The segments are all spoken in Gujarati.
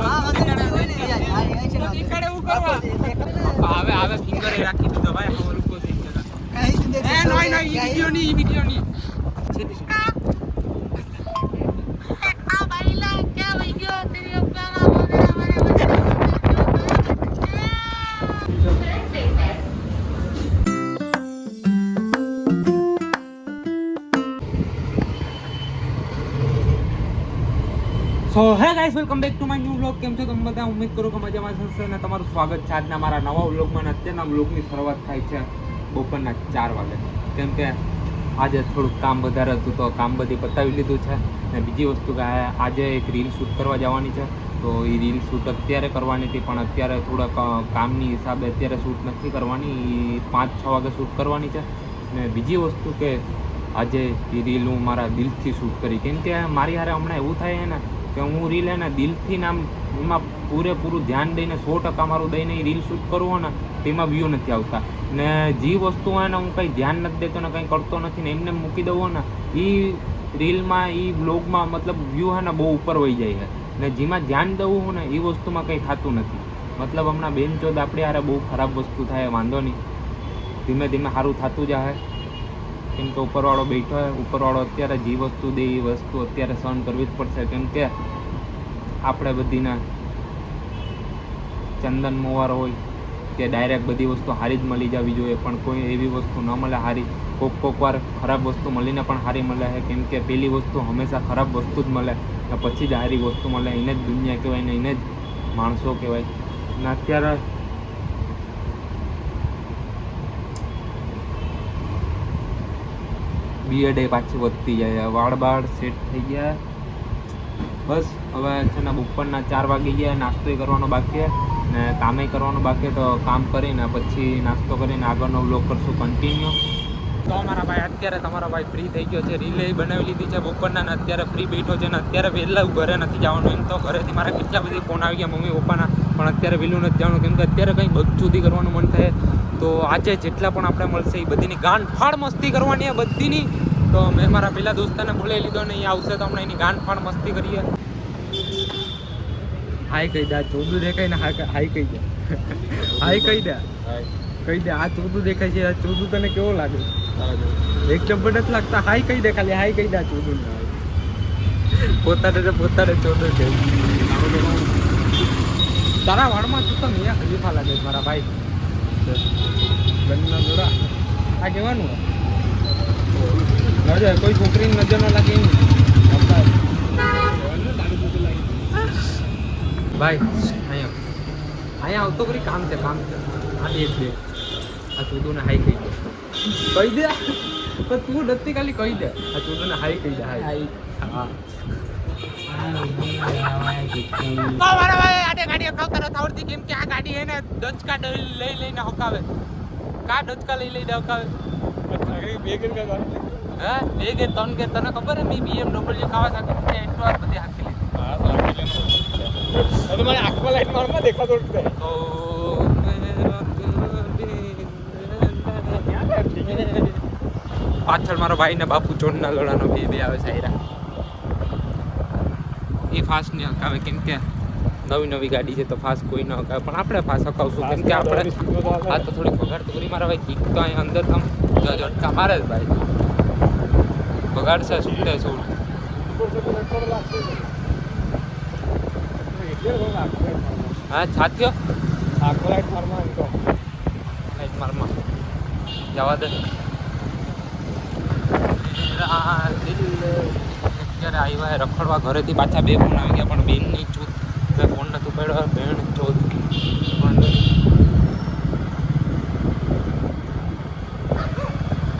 હવે ફિંગર રાખી દીધો ભાઈ હવે રૂકો થઈ ગયો ઈ વિડિયો ની so hey guys welcome back to my new vlog. કેમ છો તમે બધા? ઉમ્મીદ કરું કે મજામાં હશો અને તમારું સ્વાગત છે આજના મારા નવા વ્લોગમાં. અત્યારના વ્લોગની શરૂઆત થાય છે બપોરના 4 વાગે. કેમ કે આજે થોડુંક કામ વધારે હતું તો કામ બધી પતાવી લીધું છે. અને બીજી વસ્તુ કે આજે એક રીલ શૂટ કરવા જવાની છે તો એ રીલ શૂટ અત્યારે કરવાની હતી, પણ અત્યારે થોડાક કામની હિસાબે અત્યારે શૂટ નથી કરવાની, 5-6 વાગે શૂટ કરવાની છે. અને બીજી વસ્તુ કે આજે એ રીલ હું મારા દિલથી શૂટ કરી. કેમ કે મારી હારે હમણાં એવું થાય ને કે હું રીલ એને દિલથી નામ એમાં પૂરેપૂરું ધ્યાન દઈને 100% મારું દઈને એ રીલ શૂટ કરવું હોય ને તેમાં વ્યૂ નથી આવતા. ને જે વસ્તુ હોય ને હું કંઈ ધ્યાન નથી દેતો ને કંઈ કરતો નથી ને એમને મૂકી દઉં ને એ રીલમાં એ બ્લોગમાં મતલબ વ્યૂ હે ને બહુ ઉપર વહી જાય છે. ને જેમાં ધ્યાન દેવું હોય ને એ વસ્તુમાં કંઈ થતું નથી. મતલબ હમણાં બેન ચોદ આપણી હારે બહુ ખરાબ વસ્તુ થાય, વાંધો નહીં, ધીમે ધીમે સારું થતું જાય. કેમ કે ઉપરવાળો બેઠો હોય, ઉપરવાળો અત્યારે જે વસ્તુ દે એ વસ્તુ અત્યારે સહન કરવી જ પડશે. કેમ કે આપણે બધીના ચંદન મોવાર હોય કે ડાયરેક્ટ બધી વસ્તુ સારી જ મળી જવી જોઈએ, પણ કોઈ એવી વસ્તુ ન મળે સારી. કોક વાર ખરાબ વસ્તુ મળીને પણ સારી મળે છે. કેમ કે પેલી વસ્તુ હંમેશા ખરાબ વસ્તુ જ મળે ને પછી જ સારી વસ્તુ મળે. એને જ દુનિયા કહેવાય ને એને જ માણસો કહેવાય. ને અત્યારે બીએડ પાછી વધતી જાય, વાળ બાળ સેટ થઈ ગયા. બસ હવે છે ને બપોરના 4 વાગી ગયા, નાસ્તો કરવાનો બાકી ને કામે કરવાનું બાકી. તો કામ કરીને પછી નાસ્તો કરીને આગળનો વ્લોગ કરશું કન્ટિન્યુ. તો અમારા ભાઈ અત્યારે તમારો ભાઈ ફ્રી થઈ ગયો છે, રીલે બનાવી લીધી છે બપોરના ને અત્યારે ફ્રી બેઠો છે. ને અત્યારે વહેલા ઘરે નથી જવાનું. એમ તો ઘરેથી મારા કેટલા બધી ફોન આવી ગયા મમ્મી પપ્પાના, પણ અત્યારે વહેલું નથી જવાનું. કેમ કે અત્યારે કંઈ બદચૂદી કરવાનું મન થાય તો આજે જેટલા પણ આપણે મળશે એ બધીની ગાંઠ ફાળ મસ્તી કરવાની છે બધીની. તો મેં મારા પેલા દોસ્તાને બોલાવી લીધો ને એ આવશે તો હમણાં એની ગાંઠ ફાળ મસ્તી કરીએ. હાય કહી દે, આ ચોદું દેખાય ને હાય કહી દે, હાય કહી દે, કહી દે. આ ચોદું દેખાય છે, આ ચોદું તને કેવો લાગે? એક નંબર નથી લાગતા. હાય કહી દે, ખાલી હાય કહી દે. આ ચોદું પોતાને ચોદું છે. તારા વાળમાં તું તો મિયા ખલીફા લાગે છે મારા ભાઈ. બંને જોડા આ કહેવાનું નજર કોઈ છોકરીની નજર ન લાગે એમ ભાઈ. અહીંયા આવતો કરી કામ છે આ એક બે આ ચોદું ને હાઈ કહી દે, કહી દે. પણ તું નથી ખાલી કહી દે આ ચોદું ને હાઈ કહી દે. હાઈ હા મારા ભાઈ આડે ગાડી હકાવતા નથી આવડતી. કેમ કે આ ગાડી એને ડચકા લઈને હકાવે. કા ડચકા લઈને હકાવે? બે ગેર કા હા 2 ગેર 3 ગેર. તને ખબર હે મેં BMW કાવાસાકી એટલો વાર બધી હાકી લીધી. હા તો હાકી લે તો મને આંખમાં લાઈટ મારમાં દેખાતો જ તો પાછળ મારો ભાઈ ને બાપુ ચોરના લોડાનો બે આવે સાયરા. એ ફાસ્ટ નહીં હકાવે કેમ કે નવી ગાડી છે તો ફાસ્ટ કોઈ ન હકાવે, પણ આપણે ફાસ્ટ હકાવશું. કેમ કે આપણે આ તો થોડીક બગાડ તો કરી મારા ભાઈ. કીક તો અહીં અંદર તમ ઝટકા મારે જ ભાઈ. બગાડશે છૂટે છૂટ. હા છાત્યો લાઈટ મારમાં જવા દે. અત્યારે આવ્યા રખડવા ઘરેથી પાછા 2 ફોન આવી ગયા, પણ બેનની ચૂત મેં ફોન નથી ઉપાડ્યો. બેન ચોદ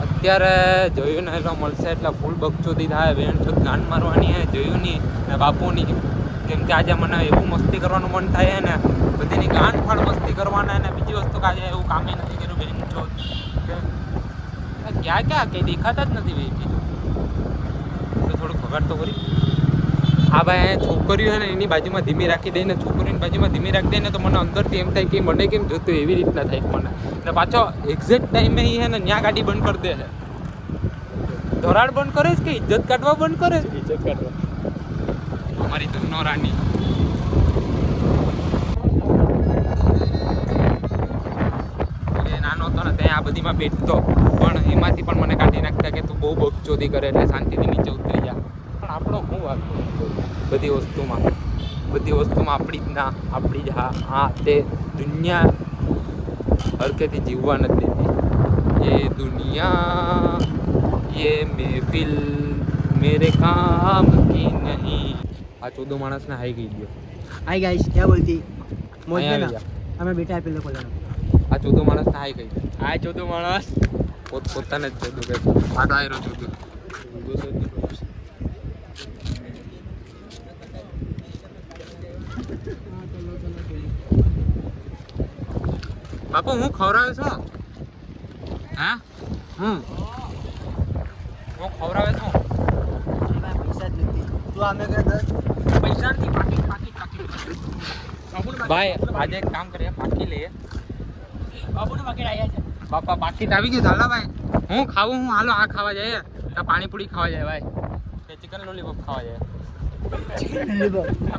અત્યારે જોયું ને એટલો મળશે એટલે ફૂલ બકચોદી થાય. બેન ચોદ ગાંઠ મારવાની હે જોયું નહીં ને બાપુની. કેમ કે આજે મને એવું મસ્તી કરવાનું મન થાય ને બધીની ગાંઠ ફાળ મસ્તી કરવાના. ને બીજી વસ્તુ કે આજે એવું કામે નથી કર્યું બેન ચોદ ક્યાં કંઈ દેખાતા જ નથી. બીજું તો થોડુંક વગાડ તો કરી. હા ભાઈ છોકરીઓ છે ને એની બાજુમાં ધીમી રાખી દઈને, છોકરીની બાજુમાં ધીમી રાખી દઈને તો મને અંદરથી એમ થાય કે મને કેમ જોતું એવી રીતના થાય મને. ને પાછો એક્ઝેક્ટ ટાઈમે એ છે ને ત્યાં ગાડી બંધ કરી દે છે. ધોરાડ બંધ કરે છે કે ઇજ્જત કાઢવા બંધ કરે છે? ઇજ્જત કાઢવા. અમારી તો નો રાની આ બધીમાં બેઠતો પણ એમાંથી પણ મને કાઢી નાખતા કે તું બહુ બકચોદી કરે એટલે શાંતિથી નીચે ઉતરી જા. પણ આપણો શું વાત બધી વસ્તુમાં આપણી જ ના આપણી જ હા તે દુનિયા હરકેથી જીવવા નથી દેતી. ये दुनिया ये महफिल मेरे काम की नहीं. આ 14 માણસને હાઈ ગઈ ગયો. हाय गाइस क्या बोलती मोज અહીંયા में આવી ना જા. हमें बेटा है पिल्लो को लेना આ 14 માણસને હાઈ ગઈ. हाय 14 मानस પોતાને જ 14 કહે. આ તો આયરો 14. બાપુ હું ખવડાવે છું હા હું ખવડાવે છું पैसा જ નથી તું આમે કરે 10 પૈસા નથી પાકી ભાઈ આજે એક કામ કરીએ પાકી લઈએ બાબુનું પાકેટ આયા છે બાપા પાકીટ આવી ગયું હાલો ભાઈ હું ખાવું હું હાલો આ ખાવા જાય તો પાણીપુરી ખાવા જાય ભાઈ કે ચિકન લોલીપોપ ખાવા જાય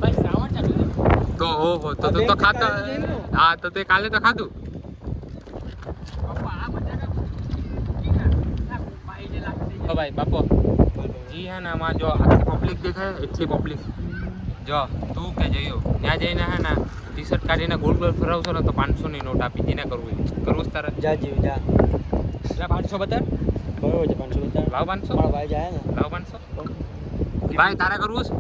ભાઈ શ્રાવણ ચાલુ છે તો ઓહો તો ખાતો હા તો તે કાલે તો ખાધું બાપા આ બધા ભાઈ બાપો જી હે ને આમાં જો આખી પબ્લિક દેખાય એટલી પબ્લિક જો તું કે જઈયો ત્યાં જઈને હે ને ટી શર્ટ કાઢીને ગોળ ગોળ ફેરવશો ને તો 500 ની નોટ આપી દીને કરવું તારે જા જીવ જા લા 500 બતા બરોબર છે 500 બતા લાવ 500 મારા ભાઈ જાય ને લાવ 500 ભાઈ તારે કરવું છે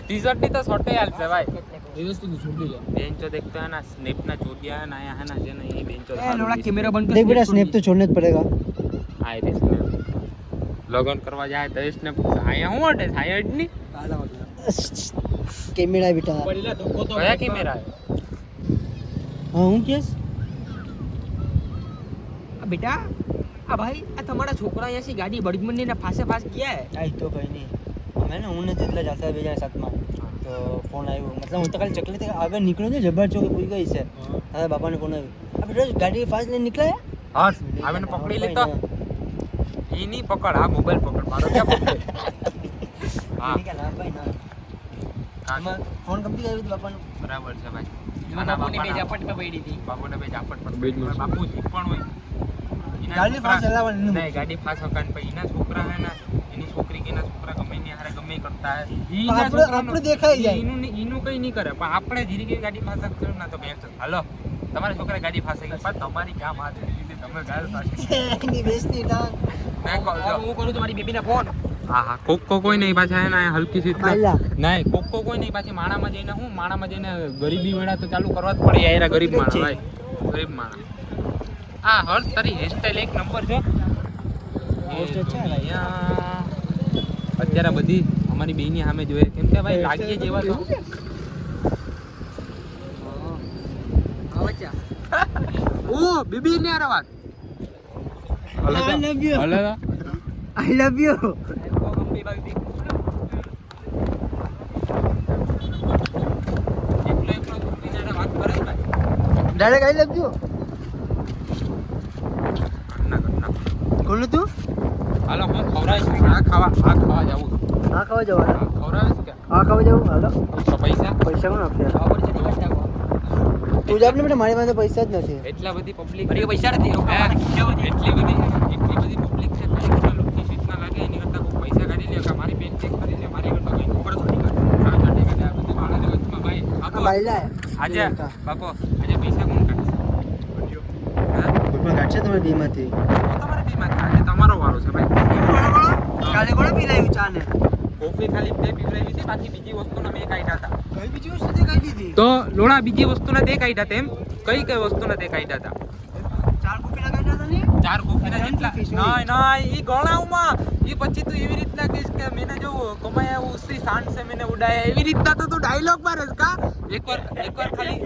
ટી શર્ટ ની તો શોર્ટ હાલશે ભાઈ व्यवस्थित छोड़ दे बेंचो देखते हैं ना स्नैप ना चोटिया है ना आया है ना जे ना ये बेंचो ए लोड़ा कैमरा बंद कर देख बेटा स्नैप तो छोड़ना જ પડેगा आए रे स्नैप लॉगिन करवा जाए तो स्नैप आया हूं अटे आया नहीं कैमरा बेटा पड़ेला धक्को तो कया कैमरा है हां હું કેસ આ બેટા આ ભાઈ આ તમારા છોકરા અહીંયાથી ગાડી બળગમંડી ને ફાસે ફાસ ગયા હે આ તો કઈ નહીં અમે ને હું ને જેટલા જાતા બેજા સાથમાં તો ફોન આવ્યો मतलब હું તો કાલે ચકલી થી આગળ નીકળ્યો છે જબર ચોક પૂરી ગઈ છે હા બાપાને ફોન આવ્યો આપણે રોજ ગાડી ફાસ લઈને નીકળ્યા હર્ષ આવેને પકડી લેતો ઈ ની પકડ આ મોબાઈલ પકડ મારો ક્યાં પકડે હા કે ના ભાઈ ના આમાં ફોન કંપની આવી બાપાનો બરાબર છે ભાઈ બાપુની બે ઝાપટ પર પડી હતી બાપુને બે ઝાપટ પર બાપુ જી પણ હોય ગાડી ફાસ ચલાવવાની નહીં ગાડી ફાસ હકાન પછી એના છોકરા હે ને એની છોકરી કે એના છોકરા ગમે ની હારે ગમે કરતા હે આપણે દેખાઈ જાય ઈનું કઈ નહીં કરે પણ આપણે ધીરે ધીરે ગાડી ફાસ કર્યું ના તો બેંક હાલો તમારા છોકરા ગાડી ફાસ ગઈ પણ તમારી ક્યાં વાત હતી તમે ગાલ ફાસી એની બેસની ડાંગ મેં કહું હું કરું તમારી બેબીના ફોન હા કોકો કોઈ નહીં પાછા એના હલકી સી નહીં કોકો કોઈ નહીં પાછી માણામાં જઈને ગરીબી વેળા તો ચાલુ કરવા જ પડે યાર ગરીબ માણા ભાઈ ગરીબ માણા આ હર્ષ તારી હેરસ્ટાઈલ એક નંબર છે અત્યારે બધી અમારી બેની સામે જોઈએ કેમ કે ભાઈ લાગીએ જેવા તો ઓ બીબી ને આ વાત I love you direct I love you કોણ તું હાલો હું ખવડાવીશ આ ખાવા જાવું આ ખાવા જવાનું ખવડાવીશ કે આ ખાવા જવું હાલો તો પૈસા કોણ આપશે તું જાપ ને બેટા મારી પાસે પૈસા જ નથી એટલા બધી પબ્લિક પૈસા નથી એટલી બધી પબ્લિક છે ખાલી ખોટા લોકોની સૂચના લાગે એની કરતા કોઈ પૈસા કાઢી લે કે મારી બેન ચેક કરી લે મારી કરતા કોઈ ખબર થોડી કાઢે આ બધું માણસ વચમાં ભાઈ આ ભાઈ લા આજે બાપો આજે પૈસા કોણ કાઢશે પણ કાઢશે તમારી બેમાંથી તમારી બેમાંથી આજે તમારો વારો છે ભાઈ કાલે કોણે પીલાયું ચા ને કોફી ખાલી બે પીવડાવી હતી બાકી બીજી વસ્તુના મેં કાઢ્યા હતા કઈ બીજી વસ્તુ તે કાઢી હતી તો લોણા બીજી વસ્તુના તે કાઢ્યા હતા એમ કઈ વસ્તુના તે કાઢ્યા હતા ચાર કોફીના કાઢ્યા હતા ને ચાર કોફીના જેટલા ના ઈ ગણાવમાં ઈ પછી તું એવી રીતના કહીશ કે મેને જો કમાયા ઉસી શાન સે મેને ઉડાયા એવી રીતના તો તું ડાયલોગ મારેસ કા એકવાર ખાલી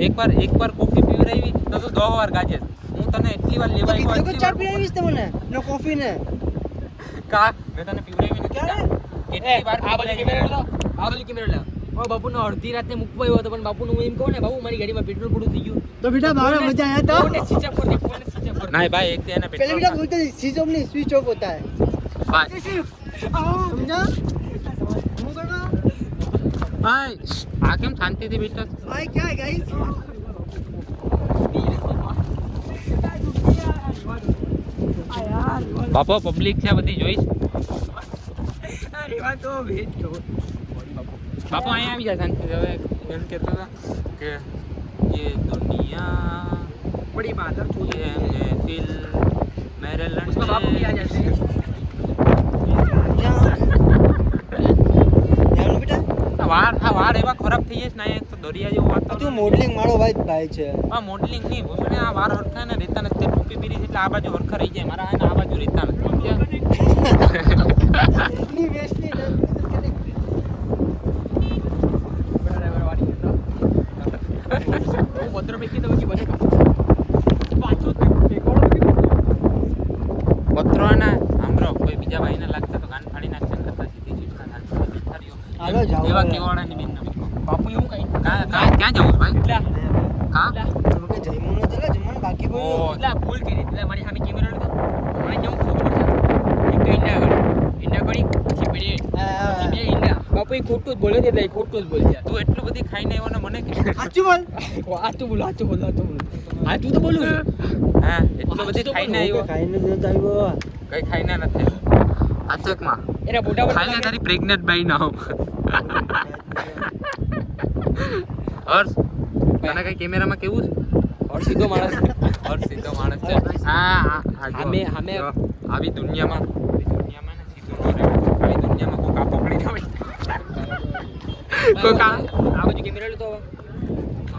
એકવાર કોફી પીવડાવી તો તું 10 વાર ગાજે હું તને એટલી વાર લેવા આવ્યો તો ચાર પીવડાવીશ તમને નો કોફી ને કા મેં તને પીવડાવી નથી એટલી વાર આ બાજુ કેમેરા લા ઓ બાપુનો અડધી રાતે મૂકવા આવ્યો હતો પણ બાપુનું હું એમ કહું ને બાપુ મારી ગાડીમાં પેટ્રોલ પૂરું થઈ ગયું તો બેટા મારે મજા આયા તો ફોન સ્વિચ ઓફ कर नहीं भाई एक देना पेट्रोल पहले बेटा बोलते स्विच ऑफ नहीं स्विच ऑफ होता है भाई समझा આ કેમ શાંતિથી બેઠો છે? भाई क्या है गाइस બાપો પબ્લિક છે બધી જોઈશ. अरे वाह तो भेज दो બાપો અહીંયા આવી જા શાંતિથી. હવે એમ કહેતો હતા કે ये दुनिया बड़ी बात है ये महफिल मेरे उसका बाप भी आ लड़के जाते हैं बेटा વાળ એવા ખરાબ થઈ જશે ને અહીંયા તો દરિયા જેવું તું વાતાવરણ. મોડલિંગ મારો ભાઈ છે આ મોડલિંગ નહીં ભૂષણ, આ વાળ હરખા ને રહેતા નથી. ટોપી પીરી છે એટલે આ બાજુ હરખા રહી જાય. મારા આ બાજુ રહેતા નથી સમજ્યા? ની વેસ્ટ ની પત્ર પૈકી તો પછી બને પાછો પત્રો ના સાંભળો, કોઈ બીજા ભાઈને લાગતા તો કાન ફાડી નાખશે ને કરતા સીધી ચીટકા નાખશે. હાલો જાઓ. એવા કેવાડાની બેન નવી. બાપુ એવું કઈ ક્યાં જવું ભાઈ? હા તમે કે જઈમું ન ચાલે જમવાનું બાકી ઓ. બોલો એટલે ભૂલ કરી એટલે મારી સામે કેમેરા લીધા મને કેવું ખબર છે એક તો ઈંડા કરી પછી પેલી બે ઈંડા બાપુ એ ખોટું જ બોલે છે એટલે ખોટું જ બોલે છે તું એટલું બધી ખાઈને આવ્યો ને મને કે સાચું બોલ સાચું બોલ સાચું તો બોલું હા એટલું બધી ખાઈને આવ્યો. ખાઈને જ આવ્યો કઈ ખાઈને નથી. આચકમાં એરા બોટા ખાઈને તારી પ્રેગ્નેન્ટ બાઈ ના હો. હર્ષ તને કઈ કેમેરામાં કેવું છે? और सीधो माणस હર્ષ સીધો માણસ છે. હા હમે આવી દુનિયામાં ને સીધો ન રહેવાય. આવી દુનિયામાં કોઈ કાપો પડી ના હોય. કોઈ કા આ બાજુ કેમેરા લેતો હવે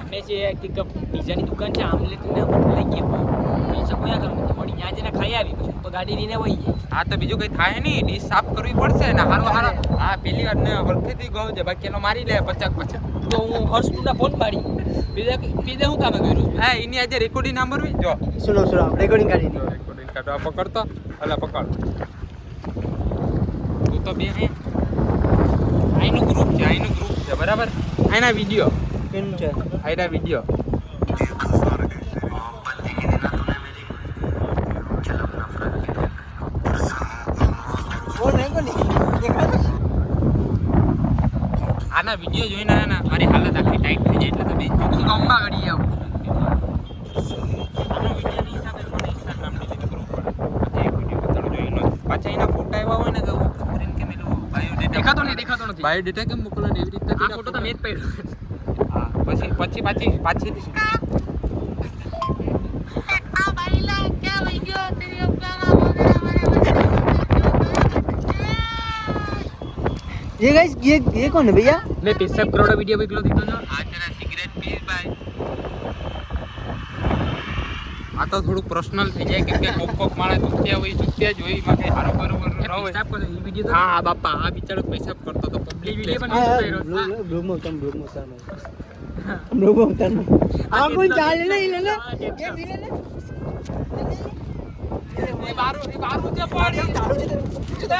અમે છે કે પીઝાની દુકાન છે આમલેટ ને લઈ ગયા પૈસા કોયા કરું મળી ત્યાં જઈને ખાઈ આવી પછી તો ગાડી લઈને વહી જાય હા તો બીજું કઈ થાય નહીં. ડીશ સાફ કરવી પડશે ને હારો. હા પેલી વાર ને વરખેથી ગયો છે બાકી એનો મારી લે 50 તો હું હર્ષના ફોન પાડી પીઝા હું કામે કર્યું હા એની આજે રેકોર્ડિંગ સાંભળવી જો. સુનો રેકોર્ડિંગ કાઢી રેકોર્ડિંગ કાઢવા પકડતો અલા પકડ. તું તો બે આઈનું ગ્રુપ છે બરાબર. આઈના વિડિયો કેમ છે આઈના વિડિયો ફોન નહીં કોની આના વિડિયો જોઈને આના મારી હાલત આખી ટાઈટ થઈ જાય એટલે તમે ગમ્મા ગળી આવું. આનો વિડિયોની હિસાબે મને ઇન્સ્ટાગ્રામ ડિલીટ કરવું પડે. પછી એક વિડિયો બતાડો જોઈનો પાછા એના ફોટા એવા હોય ને તો કરીને કે મેલું બાયોડેટા દેખાતો નથી બાયોડેટા કેમ મોકલવાનો એવી રીતે આ ફોટો તો મેં જ પડ્યો હા પછી ये गाइस ये कौन है भैया मैं पेशाब करोड़ा वीडियो भी क्लोज दिखा आज जरा सिगरेट पी भाई આ તો થોડું પર્સનલ થઈ જાય કેમ કે કોક માણસ ચૂક્યા જોઈ માટે હારો બરોબર ન હોય. पेशाब कर ये वीडियो तो હા બાપા આ બિચારો પેશાબ કરતો તો પબ્લિક वीडियो પ્લેસ ब्लॉग में उतार ब्लॉग में उतार आप कोई चाले नहीं लेना ये भी लेना એ બારું જે પડી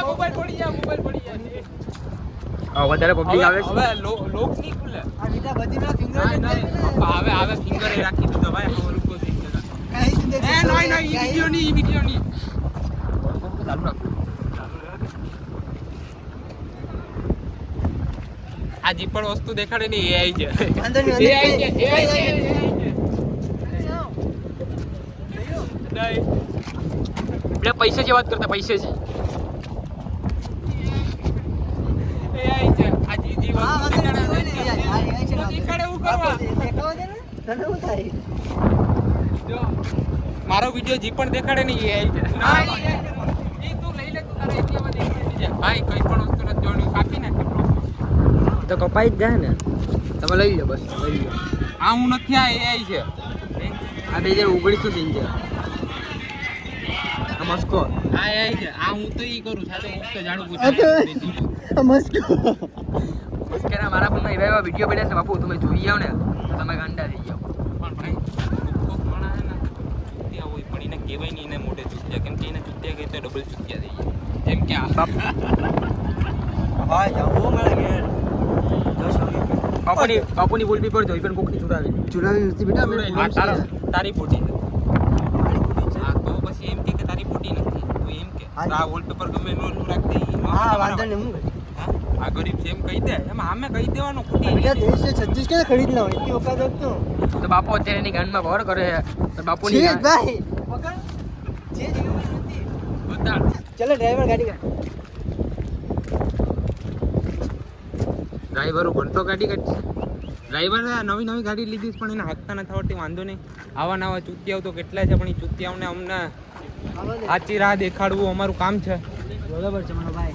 મોબાઈલ પડી જાય વધારે પબ્લિક આવે હવે લોક નહીં ખુલે. આ બીજા બધીના ફિંગર બાપા હવે ફિંગર રાખી દીધો ભાઈ હવે રૂકો થઈ ગયો. ઈ વિડિયો ની ચાલુ રાખ આ જે પણ વસ્તુ દેખાડે ને AI છે. વાંધો નહીં AI છે. આપણે પૈસાની વાત કરતા પૈસાની AI છે. આ જે વસ્તુ દેખાડે દેખાડે એવું કરવા. જો મારો વિડિયો જે પણ દેખાડે ને AI છે. ઈ તું લઈ લે તું તારા એરિયામાં દેખાડી દે. ભાઈ કઈ પણ વસ્તુ નથી જોડ્યું કાપી નાખે બ્રો. તો કપાઈ જ જાય ને તમે લઈ લો બસ લઈ લો આ હું નથી આ AI છે. આ 2019 નું છે આ મસ્કો આ AI છે. આ હું તો ઈ કરું સાથે હું તો જાણું આ મસ્કો મસ્કેના મારા પણ એવા વિડિયો પડ્યા છે બાપુ તમે જોઈ આવ ને તો તમે ગાંડા થઈ જાવ. પણ ભાઈ કોક માણા હે ને ત્યાં હોય પણ એને કહેવાય નહીં એને મોઢે ચૂત્યા કેમ કે એને ચૂત્યા ગઈ તો ડબલ ચૂત્યા થઈ જાય. જેમ કે આ હા જાઓ મારા ઘેર બાપુની બોલ બી પર જોઈ પણ કોકની ચુરાવી નથી બેટા આ તારી ફોટી છે. હા તો પછી એમ કે તારી ફોટી નથી તું એમ કે તો આ વોલપેપર ગમે એનું રાખતી હા વાંધો નહીં હું આ ગરીબ છે એમ કહી દે, એમ આમે કહી દેવાનું ખોટી. बेटा 236 के खरीद लो इतनी औकात है तो બાપુ અત્યારે એની ગાંડમાં ભર કરે છે તો બાપુની ठीक ગાંડ- भाई पकड़ जे जीवन नहीं બધા चलो ड्राइवर गाड़ी का ડ્રાઈવરો ભણતો ગાડી કાઢશે. ડ્રાઈવર નવી નવી ગાડી લીધી છે પણ એને હાંકતા નથી આવડતી, વાંધો નહીં. આવા નવા ચૂતિયાઓ તો કેટલા છે પણ એ ચૂતિયાઓને અમને સાચી રાહ દેખાડવું અમારું કામ છે. बराबर છે મારો ભાઈ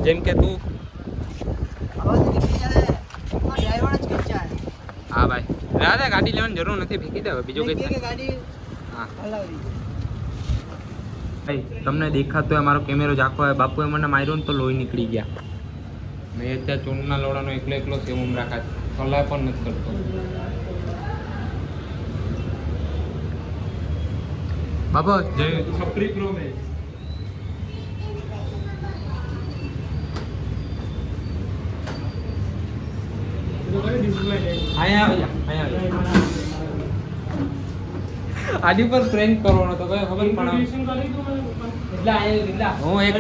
જેમ કે તું. આવાજ નીકળી જાય ડ્રાઈવર જ કચ્ચા છે હા ભાઈ, રાધા ગાડી લેવાની જરૂર નથી, ફેંકી દે હવે, બીજું કે કંઈ. ગાડી હા હલાવી ભાઈ, તમને દેખાતો હોય મારો કેમેરો ઝાંખો હોય. બાપુએ મને માર્યો ને તો લોહી નીકળી ગયા. મેં અત્યારે ચૂનના લોડાનો એકલો એકલો સેવ રાખા, સલાહ પણ નથી કરતો. બાપા જય છપરી પ્રો મેં આની પર પ્રેન્ક કરવાનો તો કઈ ખબર પણ હું એક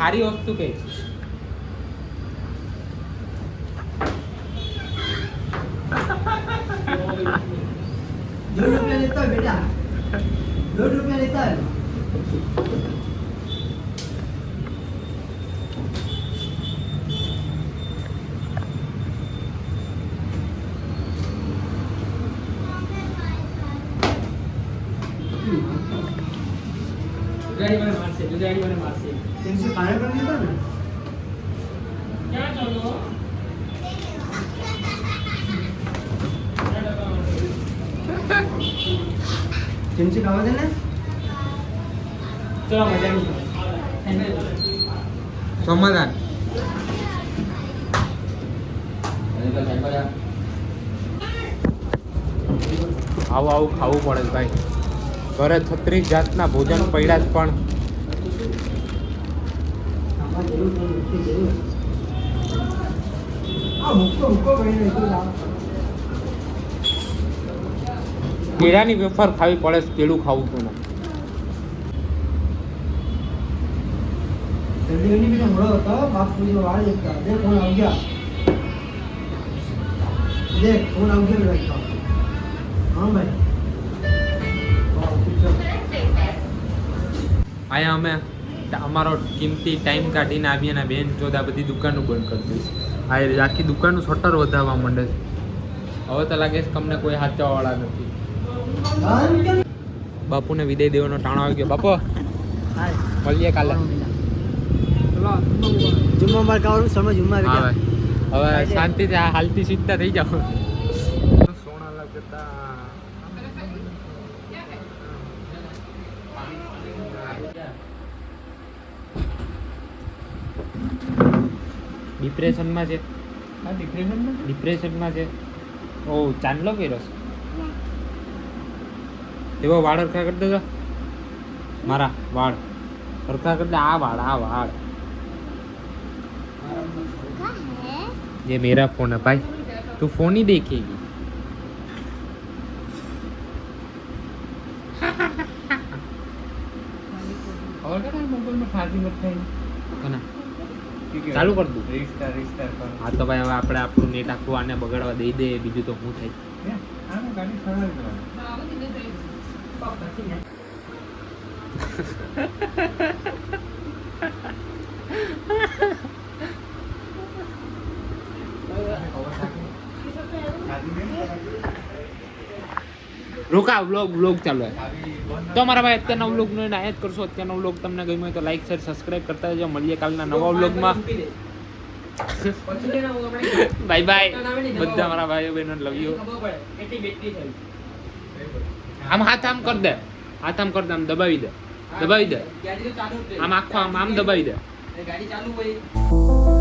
હારી વસ્તુ કહીશ. ₹2 લેતા હોય બેટા ₹2 લેતા હોય તેની કાળે પણ લેતા ને તેની ખાવા દે ને ચલો મજા સમાધાન. આવું આવું ખાવું પડે છે ભાઈ. ઘરે 36 જાતના ભોજન પડ્યા જ પણ કેળાની વેફર ખાવી પડે છે, કેળું ખાવું તું ને. जल्दी भी तो मोड़ा होता बाप पूरी आवाज देता देख फोन आ गया देख फोन आ गया बेटा हाँ भाई અહીંયા અમે અમારો કિંમતી ટાઈમ કાઢીને આવીએ ને બેન ચોદા બધી દુકાનો બંધ કરી દઈશ. આ આખી દુકાનનું શટર વધારવા માંડે છે. હવે તો લાગે છે કે અમને કોઈ હાચવાવાળા નથી. બાપુને વિદાય દેવાનો ટાણો આવી ગયો. બાપુ મળીએ કાલે. जुम्मा मार का समझ जुम्मा હા ભાઈ, હવે શાંતિથી આ હાલતી સીધતા થઈ જાઓ. સોના લગતા ડિપ્રેશનમાં છે. ડિપ્રેશનમાં છે. ઓ ચાંદલો કર્યો છે. એવો વાળ હરખા કરી દેજો. મારા વાળ હરખા કરી દે. આ વાળ ये मेरा फोन है भाई, तू फोन ही देखेगी. और क्या मोबाइल में फाजी मत खाई कना ચાલુ કર દઉં. હા તો ભાઈ હવે આપણે આપણું નેટ આખું આને બગાડવા દઈ દે, બીજું તો શું થાય. રોકા વ્લોગ ચાલુ હોય તો મારા ભાઈ અત્યારના વ્લોગનો આયાત કરશો. અત્યારનો વ્લોગ તમને ગમ્યો હોય તો લાઈક શેર સબસ્ક્રાઇબ કરતા રહેજો. મળીએ કાલના નવા વ્લોગમાં. બાય બાય બધા મારા ભાઈઓ બહેનો, લવ યુ. આમ હાથ આમ કર દે, હાથ આમ કર દે, આમ દબાવી દે, આમ આખો આમ દબાવી દે. गाड़ी चालू भाई